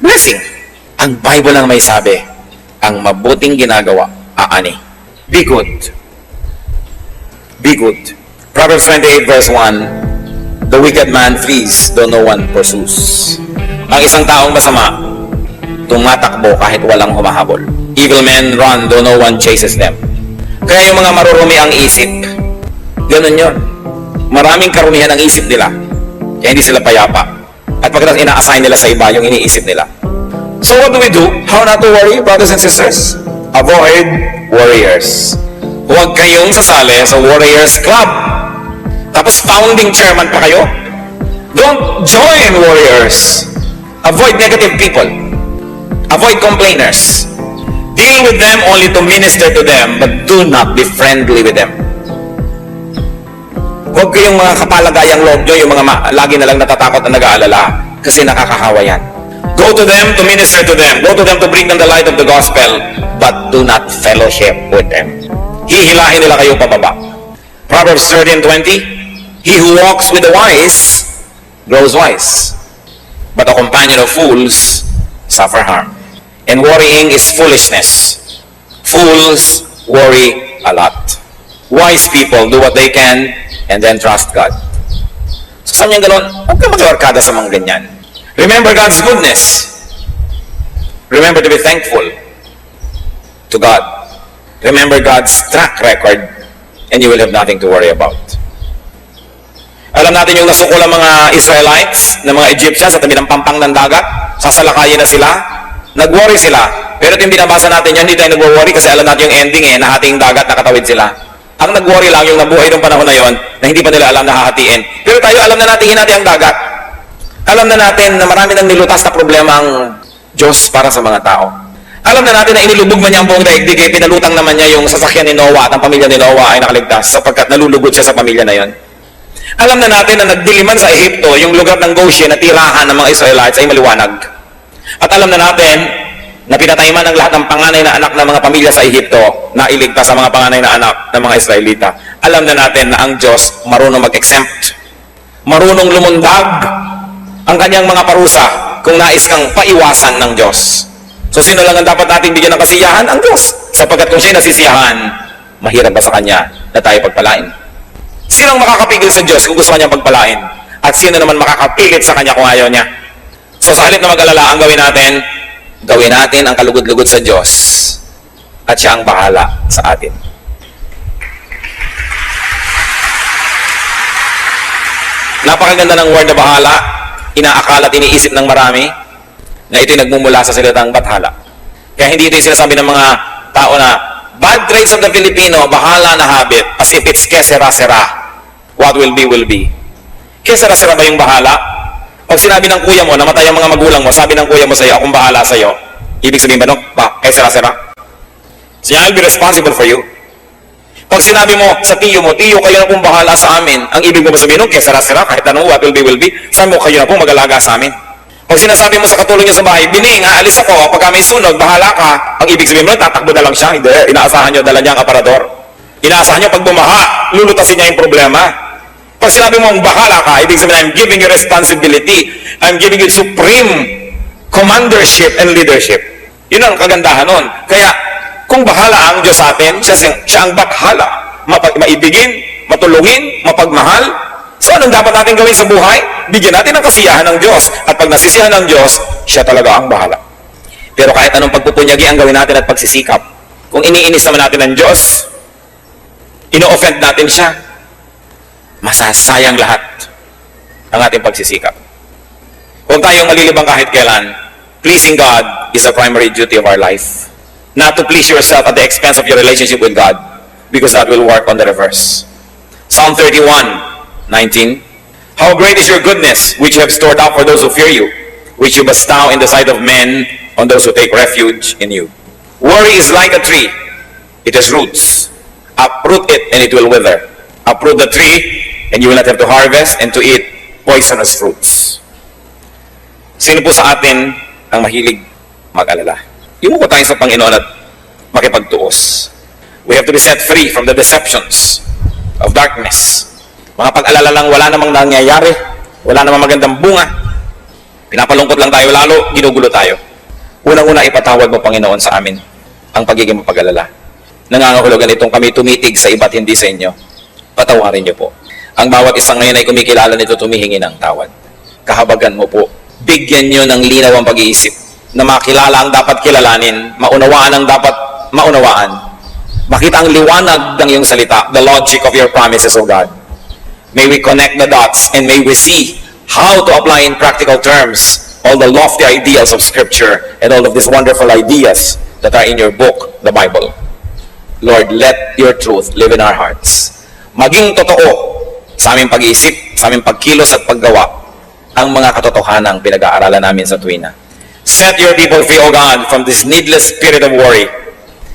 Blessing! Ang Bible lang may sabi, ang mabuting ginagawa, aani. Be good. Be good. Proverbs 28 verse 1, the wicked man flees though no one pursues. Ang isang taong masama, tumatakbo kahit walang humahabol. Evil men run though no one chases them. Kaya yung mga marurumi ang isip, ganun yun. Maraming karumihan ang isip nila, kaya hindi sila payapa. At pagkatapos ina-assign nila sa iba yung iniisip nila. So what do we do? How not to worry, brothers and sisters? Avoid warriors. Huwag kayong sasali sa Warriors Club. Tapos founding chairman pa kayo. Don't join warriors. Avoid negative people. Avoid complainers. Deal with them only to minister to them, but do not be friendly with them. Huwag kayong mga kapalagayang loob nyo, yung mga lagi na lang natatakot na nag-aalala, kasi nakakahawa yan. Go to them to minister to them. Go to them to bring them the light of the gospel, but do not fellowship with them. Hihilahin nila kayo pababa. Proverbs 13:20, he who walks with the wise grows wise, but a companion of fools suffer harm. And worrying is foolishness. Fools worry a lot. Wise people do what they can and then trust God. So saan yung gano'n? Huwag kang mag-orkada sa mga ganyan. Remember God's goodness. Remember to be thankful to God. Remember God's track record and you will have nothing to worry about. Alam natin yung nasukol ang mga Israelites, ng mga Egyptians sa tabi ng pampang ng dagat, sasalakayin na sila, nag-worry sila. Pero yung binabasa natin yan, hindi tayo nag-worry kasi alam natin yung ending nahating dagat, nakatawid sila. Ang nag-worry lang yung nabuhay ng panahon na yon na hindi pa nila alam na hahatiin. Pero tayo, alam na natin hinati ang dagat. Alam na natin na marami nang nilutas na problema ang Diyos para sa mga tao. Alam na natin na inilubog man niya ang buong daigdig, pinalutang naman niya yung sasakyan ni Noah at ang pamilya ni Noah ay nakaligtas sapagkat nalulugod siya sa pamilya na yon. Alam na natin na nagdiliman sa Ehipto, yung lugar ng Goshen na tirahan ng mga Israelites ay maliwanag. At alam na natin na pinatay man ang lahat ng panganay na anak ng mga pamilya sa Ehipto na iligtas sa mga panganay na anak ng mga Israelita. Alam na natin na ang Diyos marunong mag-exempt, marunong lumundag ang kanyang mga parusa kung nais kang paiwasan ng Diyos. So sino lang ang dapat nating bigyan ng kasiyahan? Ang Diyos. Sapagkat kung siya'y nasisiyahan, mahirap ba sa Kanya na tayo pagpalain? Sino ang makakapigil sa Diyos kung gusto Kanyang pagpalain? At sino naman makakapilit sa Kanya kung ayaw Niya? So sa halip na mag-alala, ang gawin natin ang kalugod-lugod sa Diyos at Siya ang bahala sa atin. Napakaganda ng word na bahala. Inaakala at iniisip ng marami na ito'y nagmumula sa salitang bathala. Kaya hindi ito yung sinasabi ng mga tao na bad traits of the Filipino, bahala na habit, as if it's kesera-sera. What will be. Kesera-sera ba yung bahala? Pag sinabi ng kuya mo, namatay ang mga magulang mo, sabi ng kuya mo sa'yo, akong bahala sa'yo. Ibig sabihin ba, no? Kesera-sera. So, I'll be responsible for you. Pag sinabi mo sa tiyo mo, tiyo, kayo na pong bahala sa amin. Ang ibig mo ba sabihin, no? Kesera-sera, kahit anong what will be. Sabi mo, kayo na pong mag-alaga sa amin. Pag sinasabi mo sa katulong niya sa bahay, Bining, aalis ako, pagka may sunog, bahala ka. Ang ibig sabihin mo, tatakbo na lang siya. Hindi, inaasahan niyo, dala niya ang aparador. Inaasahan niyo, pag bumaha, lulutasin niya yung problema. Pag sinabi mo, bahala ka, ibig sabihin, I'm giving you responsibility. I'm giving you supreme commandership and leadership. Yun ang kagandahan nun. Kaya, kung bahala ang Diyos sa atin, siya ang bakhala. Maibigin, matulungin, mapagmahal. So, anong dapat natin gawin sa buhay? Bigyan natin ng kasiyahan ng Diyos. At pag nasisiyahan ng Diyos, siya talaga ang bahala. Pero kahit anong pagpupunyagi ang gawin natin at pagsisikap, kung iniinis naman natin ng Diyos, ino-offend natin siya, masasayang lahat ang ating pagsisikap. Huwag tayong malilibang kahit kailan. Pleasing God is a primary duty of our life. Not to please yourself at the expense of your relationship with God, because that will work on the reverse. Psalm 31:19. How great is your goodness, which you have stored up for those who fear you, which you bestow in the sight of men on those who take refuge in you. Worry is like a tree. It has roots. Uproot it and it will wither. Uproot the tree and you will not have to harvest and to eat poisonous fruits. Sino po sa atin ang mahilig mag-alala? Yumuko tayo sa Panginoon at makipagtuos. We have to be set free from the deceptions of darkness. Mga pag-alala lang, wala namang nangyayari, wala namang magandang bunga. Pinapalungkot lang tayo lalo, ginugulo tayo. Unang-una ipatawad mo, Panginoon, sa amin ang pagiging mapag-alala. Nangangahulugan itong kami tumitig sa iba't hindi sa inyo. Patawarin niyo po. Ang bawat isang ngayon ay kumikilala nito tumihingi ng tawad. Kahabagan mo po. Bigyan niyo ng linaw ang pag-iisip na makilala ang dapat kilalanin, maunawaan ang dapat maunawaan. Makita ang liwanag ng iyong salita, the logic of your promises, O God. May we connect the dots and may we see how to apply in practical terms all the lofty ideals of Scripture and all of these wonderful ideas that are in your book, the Bible. Lord, let your truth live in our hearts. Maging totoo sa aming pag-iisip, sa aming pagkilos at paggawa ang mga katotohanang pinag-aaralan namin sa tuwina. Set your people free, O God, from this needless spirit of worry.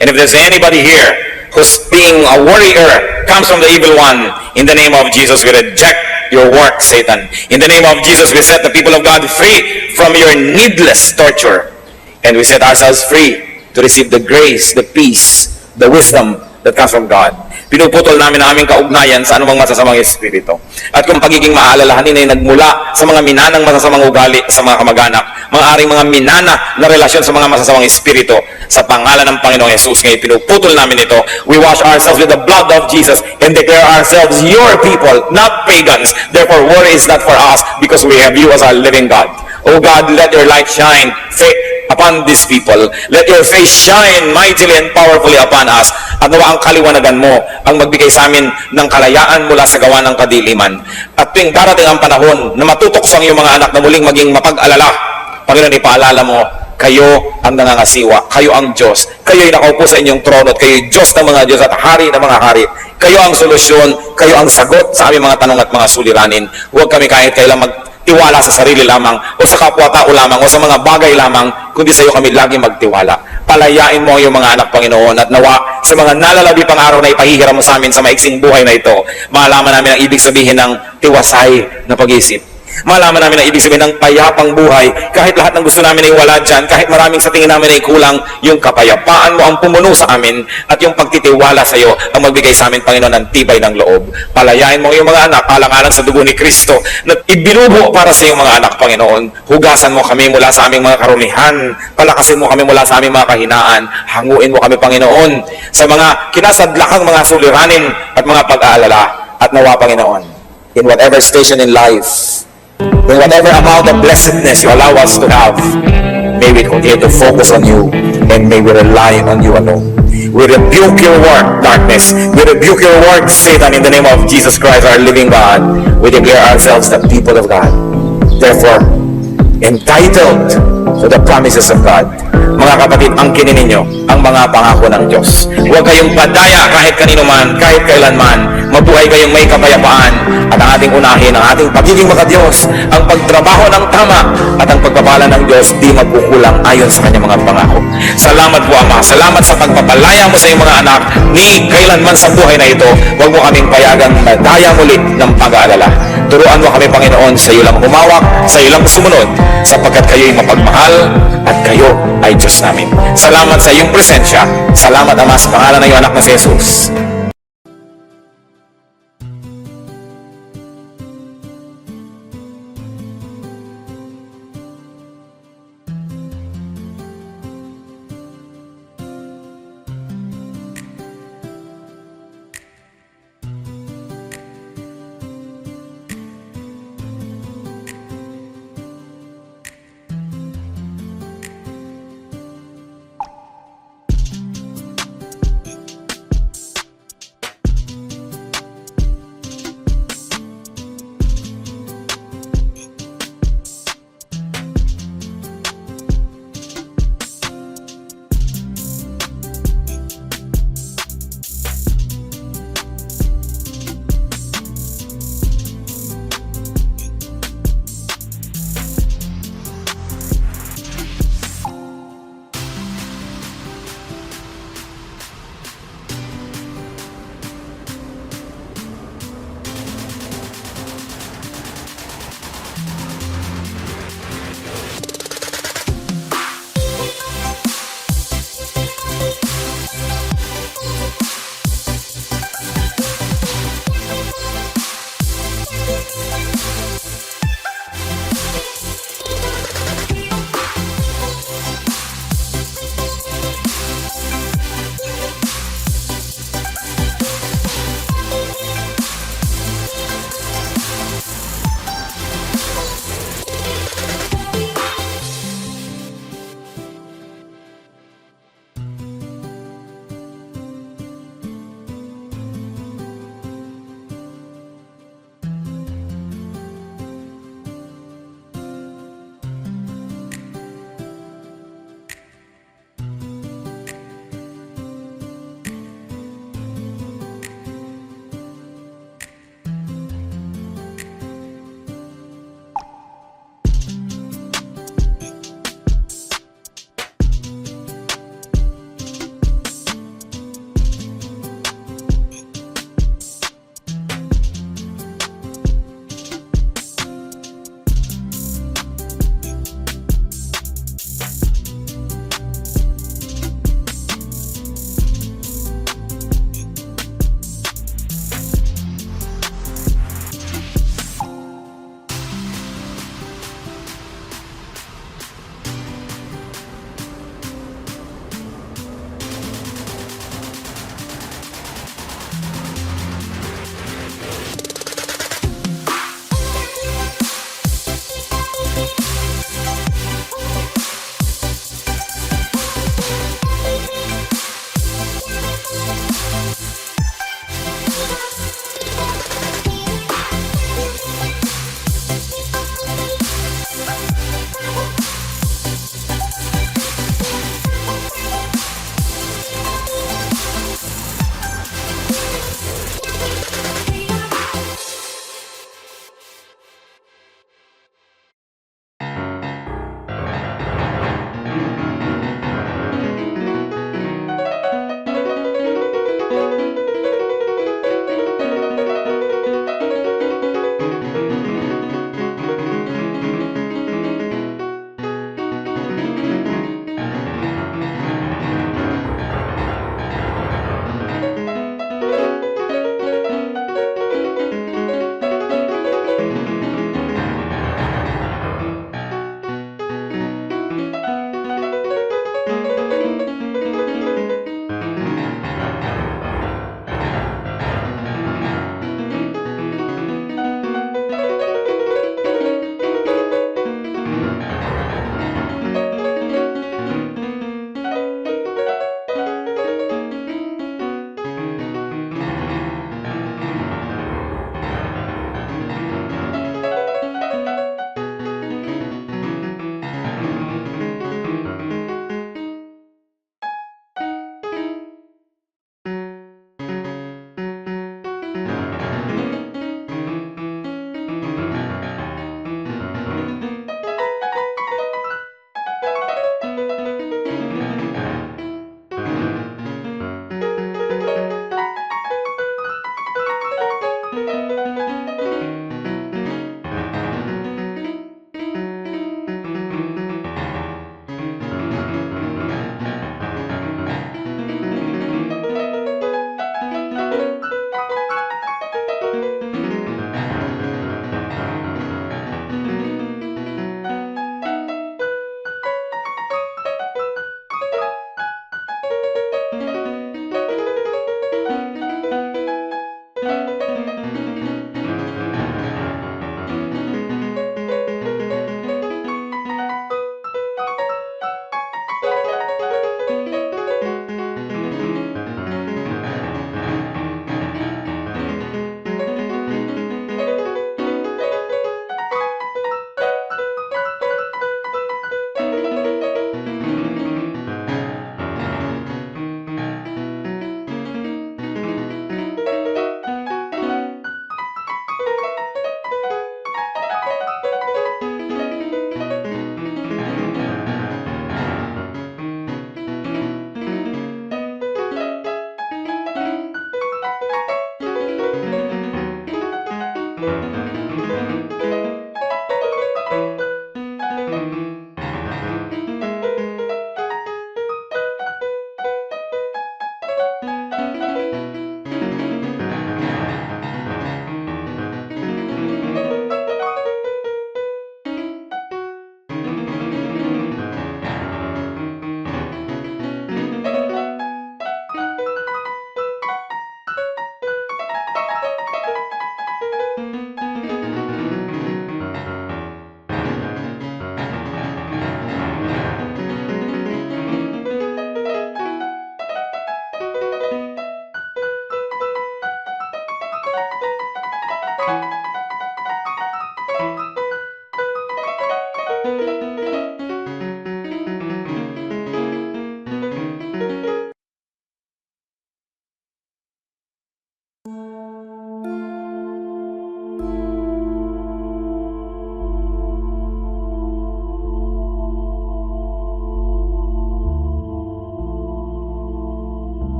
And if there's anybody here who's being a worrier, comes from the evil one, in the name of Jesus, we reject your work, Satan. In the name of Jesus, we set the people of God free from your needless torture. And we set ourselves free to receive the grace, the peace, the wisdom that comes from God. Pinuputol namin ang aming kaugnayan sa anumang masasamang espiritu. At kung pagiging maalalahanin ay nagmula sa mga minanang masasamang ugali sa mga kamag-anak, maaaring mga minana na relasyon sa mga masasamang espiritu, sa pangalan ng Panginoong Jesus, ngayon pinuputol namin ito. We wash ourselves with the blood of Jesus and declare ourselves your people, not pagans. Therefore, worry is not for us because we have you as our living God. O God, let your light shine upon these people. Let your face shine mightily and powerfully upon us. At nawa ang kaliwanagan mo ang magbigay sa amin ng kalayaan mula sa gawa ng kadiliman. At tuwing darating ang panahon na matutokso ang iyong mga anak na muling maging mapag-alala, Panginoon, ipaalala mo, kayo ang nangangasiwa, kayo ang Diyos, kayo'y nakaupo sa inyong trono at kayo'y Diyos ng mga Diyos at hari ng mga hari. Kayo ang solusyon, kayo ang sagot sa aming mga tanong at mga suliranin. Huwag kami kahit kailan magtiwala sa sarili lamang o sa kapwa-tao lamang o sa mga bagay lamang, kundi sa iyo kami lagi magtiwala. Palayain mo ang iyong mga anak, Panginoon, at nawa sa mga nalalabi pang araw na ipahihiram mo sa amin sa maiksing buhay na ito, malaman namin ang ibig sabihin ng tiwasay na pag-isip. Malaman namin ang ibig sabihin ng payapang buhay. Kahit lahat ng gusto namin ay wala dyan, kahit maraming sa tingin namin ay kulang, yung kapayapaan mo ang pumuno sa amin at yung pagtitiwala sa iyo ang magbigay sa amin, Panginoon, ng tibay ng loob. Palayain mo ang iyong mga anak, alang-alang sa dugo ni Kristo na ibinubo para sa iyong mga anak, Panginoon. Hugasan mo kami mula sa aming mga karumihan. Palakasin mo kami mula sa aming mga kahinaan. Hanguin mo kami, Panginoon, sa mga kinasadlakang mga suliranin at mga pag-aalala. At nawa, Panginoon, in whatever station in life, in whatever amount of blessedness you allow us to have, may we continue to focus on you and may we rely on you alone. We rebuke your work, darkness. We rebuke your work, Satan, in the name of Jesus Christ, our living God. We declare ourselves the people of God. Therefore, entitled to the promises of God. Mga kapatid, angkinin ninyo ang mga pangako ng Diyos. Huwag kayong padaya kahit kanino man, kahit kailanman. Mabuhay kayong may kapayapaan at ang ating unahin, ang ating pagiging makadiyos, ang pagtrabaho ng tama at ang pagpapala ng Diyos di magkukulang ayon sa kanyang mga pangako. Salamat po, Ama. Salamat sa pagpapalaya mo sa iyong mga anak ni kailanman sa buhay na ito. Huwag mo kaming payagang madaya muli ng pag-aalala. Turuan mo kami, Panginoon, sa iyo lang humawak, sa iyo lang sumunod, sapagkat kayo'y mapagmahal at kayo ay Diyos namin. Salamat sa iyong presensya. Salamat, Ama, sa pangalan ng iyong anak na si Jesus.